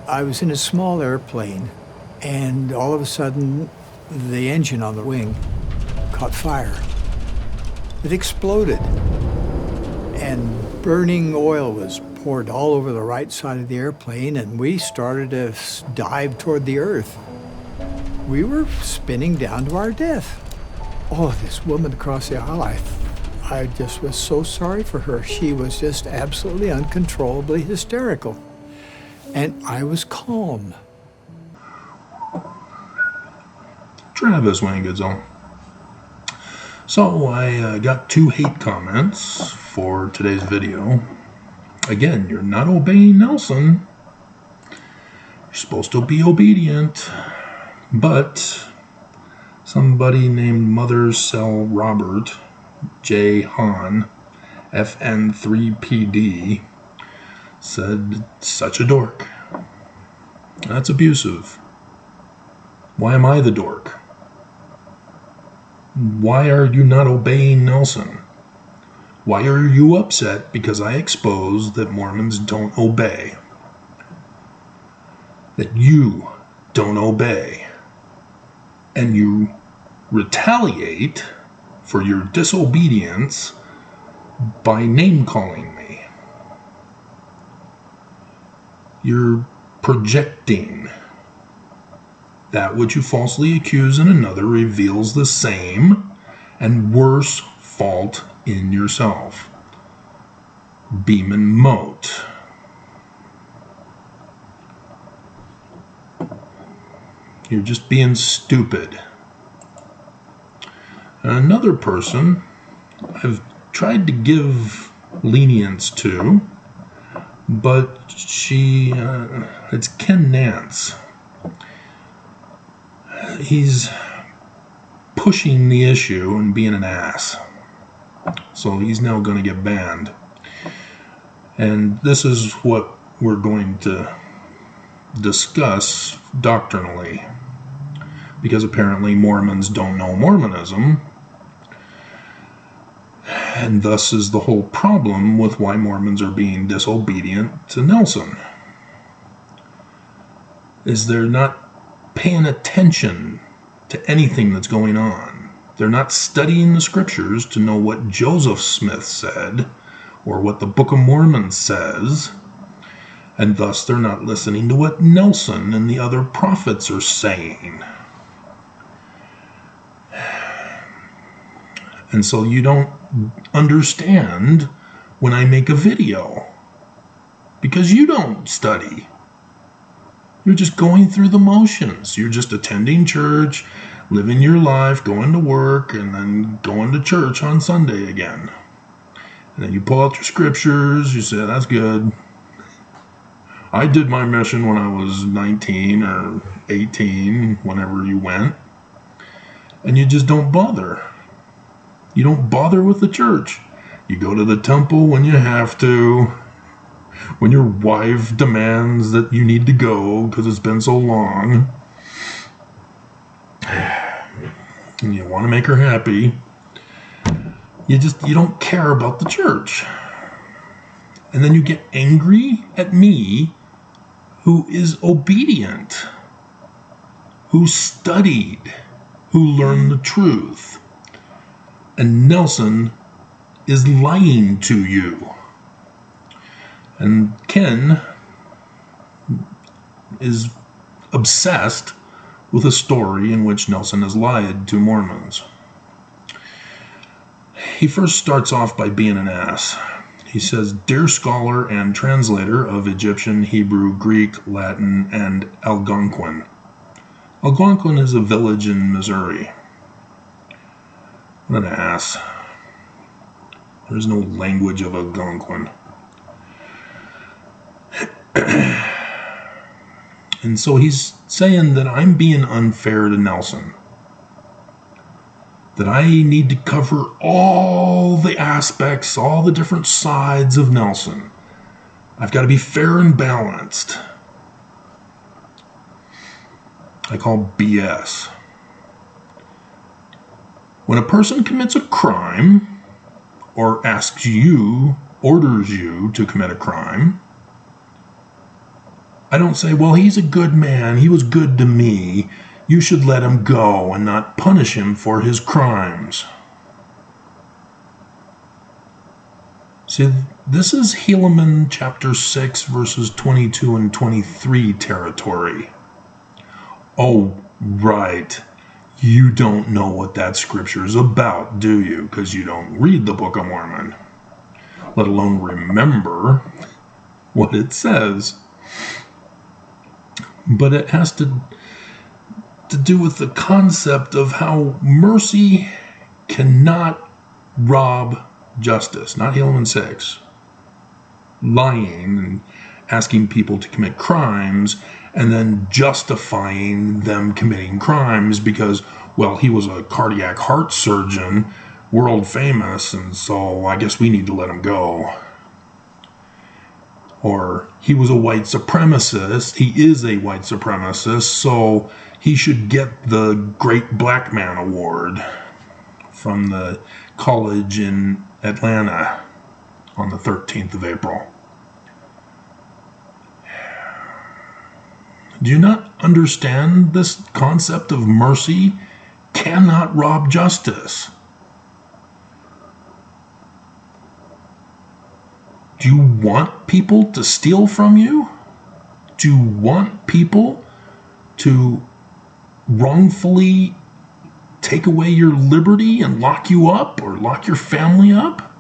I was in a small airplane, and all of a sudden, the engine on the wing caught fire. It exploded, and burning oil was poured all over the right side of the airplane, and we started to dive toward the earth. We were spinning down to our death. Oh, this woman across the aisle, I just was so sorry for her. She was just absolutely uncontrollably hysterical. And I was calm. Travis Wangizel. So I got 2 hate comments for today's video. Again, you're not obeying Nelson. You're supposed to be obedient. But somebody named Mother Cell Robert J. Hahn FN3PD said, such a dork. That's abusive. Why am I the dork? Why are you not obeying Nelson? Why are you upset because I expose that Mormons don't obey? That you don't obey. And you retaliate for your disobedience by name-calling me. You're projecting. That which you falsely accuse in another reveals the same and worse fault in yourself. Beeman Moat. You're just being stupid. Another person I've tried to give lenience to, but it's Ken Nance. He's pushing the issue and being an ass. So he's now going to get banned. And this is what we're going to discuss doctrinally. Because apparently Mormons don't know Mormonism. And thus is the whole problem with why Mormons are being disobedient to Nelson. Is they're not paying attention to anything that's going on. They're not studying the scriptures to know what Joseph Smith said or what the Book of Mormon says, and thus they're not listening to what Nelson and the other prophets are saying. And so you don't understand when I make a video because you don't study. You're just going through the motions. You're just attending church, living your life, going to work, and then going to church on Sunday again. And then you pull out your scriptures, you say, that's good. I did my mission when I was 19 or 18, whenever you went. And you just don't bother. You don't bother with the church. You go to the temple when you have to. When your wife demands that you need to go because it's been so long, and you want to make her happy, you don't care about the church. And then you get angry at me, who is obedient, who studied, who learned the truth. And Nelson is lying to you. And Ken is obsessed with a story in which Nelson has lied to Mormons. He first starts off by being an ass. He says, "Dear scholar and translator of Egyptian, Hebrew, Greek, Latin, and Algonquin." Algonquin is a village in Missouri. What an ass. There's no language of Algonquin. And so he's saying that I'm being unfair to Nelson. That I need to cover all the aspects, all the different sides of Nelson. I've got to be fair and balanced. I call BS. When a person commits a crime, or orders you to commit a crime, I don't say, well, he's a good man. He was good to me. You should let him go and not punish him for his crimes. See, this is Helaman chapter 6, verses 22 and 23 territory. Oh, right. You don't know what that scripture is about, do you? Because you don't read the Book of Mormon, let alone remember what it says. But it has to do with the concept of how mercy cannot rob justice. Not Helaman 6. Lying and asking people to commit crimes and then justifying them committing crimes because, well, he was a cardiac heart surgeon, world famous, and so I guess we need to let him go. Or he was a white supremacist, he is a white supremacist, so he should get the Great Black Man Award from the college in Atlanta on the 13th of April. Do you not understand this concept of mercy cannot rob justice? Do you want people to steal from you? Do you want people to wrongfully take away your liberty and lock you up or lock your family up?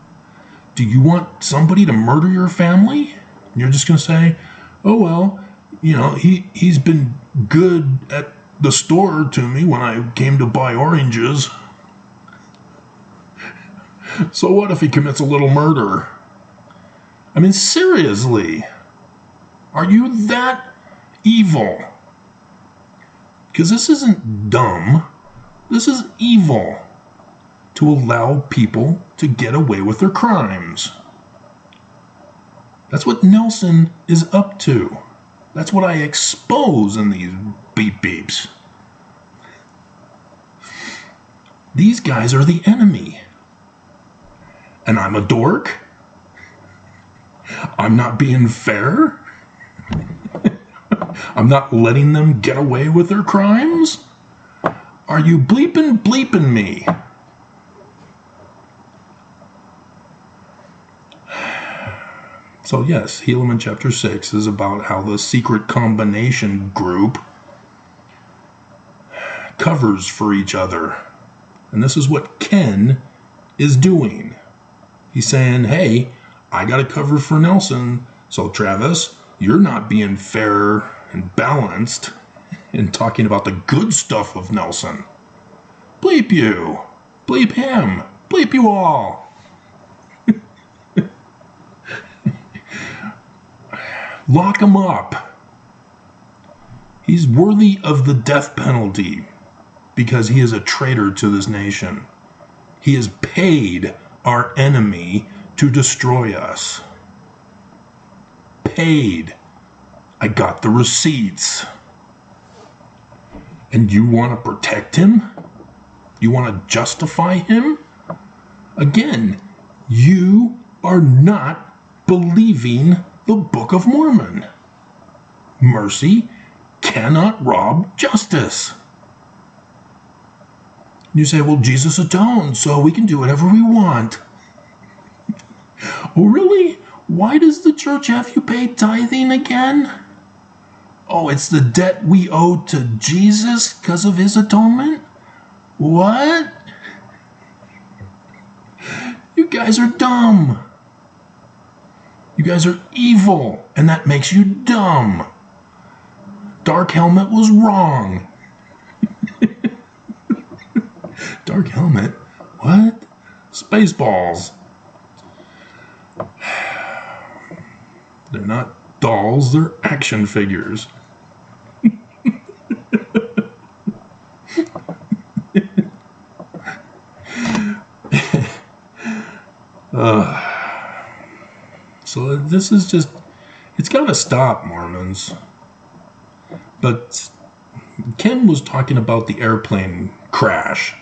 Do you want somebody to murder your family? And you're just going to say, oh, well, you know, he's been good at the store to me when I came to buy oranges. So what if he commits a little murder? I mean, seriously, are you that evil? Because this isn't dumb. This is evil to allow people to get away with their crimes. That's what Nelson is up to. That's what I expose in these beep beeps. These guys are the enemy. And I'm a dork? I'm not being fair? I'm not letting them get away with their crimes? Are you bleeping me? So yes, Helaman chapter 6 is about how the secret combination group covers for each other. And this is what Ken is doing. He's saying, hey, I got to cover for Nelson, so Travis, you're not being fair and balanced in talking about the good stuff of Nelson. Bleep you. Bleep him. Bleep you all. Lock him up. He's worthy of the death penalty because he is a traitor to this nation. He has paid our enemy to destroy us. Paid. I got the receipts. And you want to protect him? You want to justify him? Again, you are not believing the Book of Mormon. Mercy cannot rob justice. You say, well, Jesus atoned, so we can do whatever we want. Oh, really? Why does the church have you pay tithing again? Oh, it's the debt we owe to Jesus because of his atonement? What? You guys are dumb. You guys are evil, and that makes you dumb. Dark Helmet was wrong. Dark Helmet? What? Spaceballs. They're not dolls, they're action figures. So this is just, it's got to stop, Mormons. But Ken was talking about the airplane crash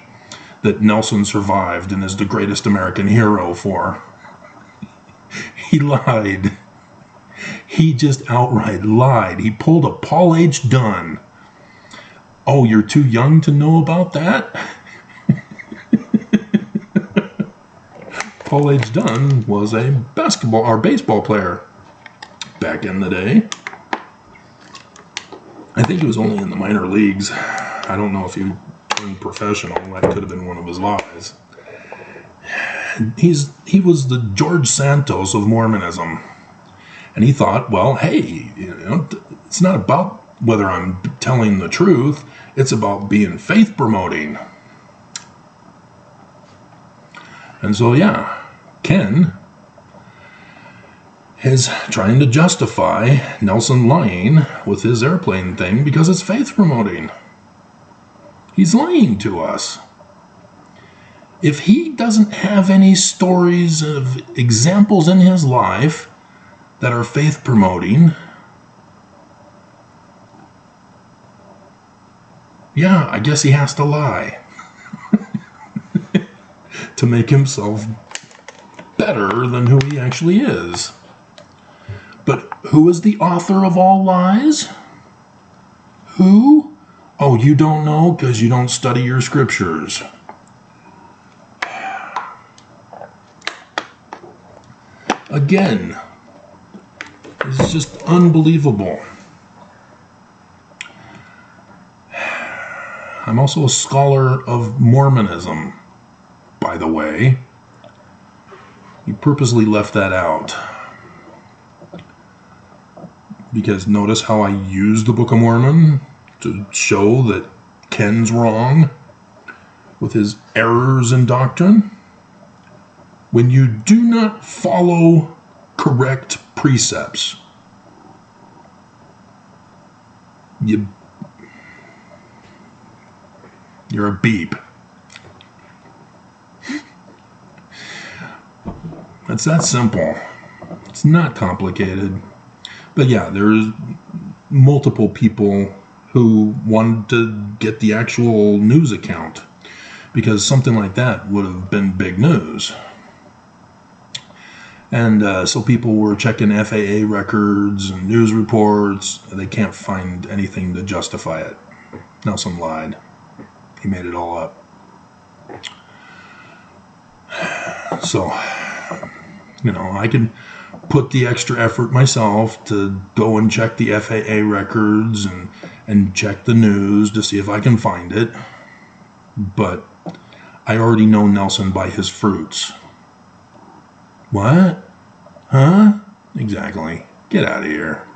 that Nelson survived and is the greatest American hero for. He lied. He He just outright lied. He pulled a Paul H. Dunn. Oh, you're too young to know about that? Paul H. Dunn was a basketball or baseball player back in the day. I think he was only in the minor leagues. I don't know if he turned professional. That could have been one of his lies. He was the George Santos of Mormonism. And he thought, well, hey, it's not about whether I'm telling the truth. It's about being faith promoting. And so, yeah, Ken is trying to justify Nelson lying with his airplane thing because it's faith promoting. He's lying to us. If he doesn't have any stories of examples in his life that are faith promoting, yeah, I guess he has to lie to make himself better than who he actually is. But who is the author of all lies? Who? Oh, you don't know because you don't study your scriptures. Again, this is just unbelievable. I'm also a scholar of Mormonism, by the way. You purposely left that out. Because notice how I use the Book of Mormon to show that Ken's wrong with his errors in doctrine. When you do not follow correct precepts, you're a beep. It's that simple. It's not complicated. But yeah, there's multiple people who wanted to get the actual news account because something like that would have been big news. And so people were checking FAA records and news reports. They can't find anything to justify it. Nelson lied. He made it all up. So, I can put the extra effort myself to go and check the FAA records and check the news to see if I can find it. But I already know Nelson by his fruits. What? Huh? Exactly. Get out of here.